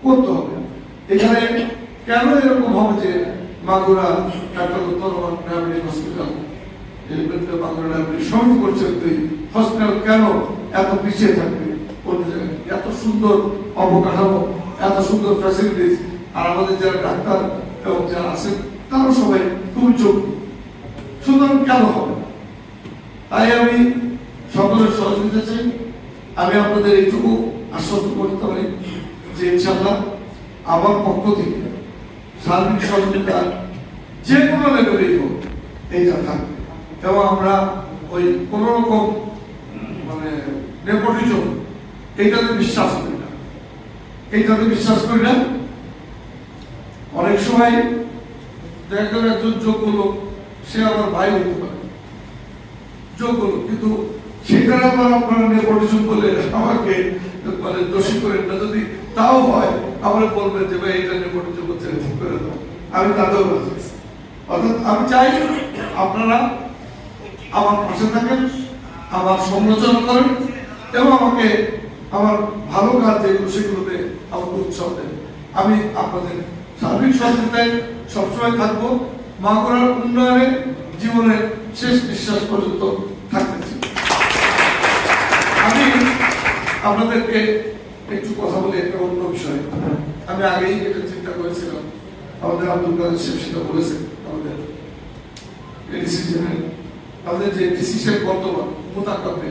করতে হবে। এখানে কেন এরকম হবে যে মাগুরা ডাক্তার উত্তর ডায়াবেটিস হসপিটাল মাগুরা ডায়াবেটিস সমিতি করছে হসপিটাল কেন এত পিছিয়ে থাকবে অন্য জায়গায়? এত সুন্দর অবকাঠামো, এত সুন্দর ফ্যাসিলিটিস, আর আমাদের যারা ডাক্তার এবং যারা আছেন তারাও সবাই খুবই যোগ্য, সুতরাং কেন হবে? তাই আমি সকলের সহযোগিতা চাই। আমি আপনাদের এইটুকু আশ্বস্ত করতে পারি যে ইনশাআল্লাহ আমার পক্ষ থেকে সার্বিক সহযোগিতা যে কোনো লেভেলেই হোক এইটা থাকবে, এবং আমরা ওই কোন রকম মানে নেপোটিজম এইটাতে বিশ্বাস করি না, এইটাতে বিশ্বাস করি না। অনেক সময় দেখা গেল একজন যোগ্য লোক, সে আমার ভাই হতে পারে, যোগ্য লোক, কিন্তু সেখানে আবার আপনারা নেপোটিজম বলে আমাকে মানে দোষী করেন না। যদি তাও হয় আমরা বলবেন যে ভাই এটা নেপোটিজম হচ্ছে, ঠিক করে দাও, আমি তাদেরও রাজি। অর্থাৎ আমি চাই আপনারা আমার পাশে থাকেন, আমার সমালোচনা করেন এবং আমাকে আমার ভালো কাজ যেগুলো সেগুলোতে আমাকে উৎসাহ দেন। আমি আপনাদের সার্বিক সহযোগিতায় সবসময় থাকবো, মাগুরার উন্নয়নে জীবনের শেষ নিঃশ্বাস পর্যন্ত থাকতেছি। আমি আপনাদেরকে একটু কথা বলি একটা অন্য বিষয়। আমি আগেই এটা চিন্তা করেছিলাম, আমাদের আব্দুল কাদের সাহেব সেটা বলেছেন, আমাদের এডিসি জেনারেল, আমাদের যে ডিসিশন বর্তমান মোতাকাব্যে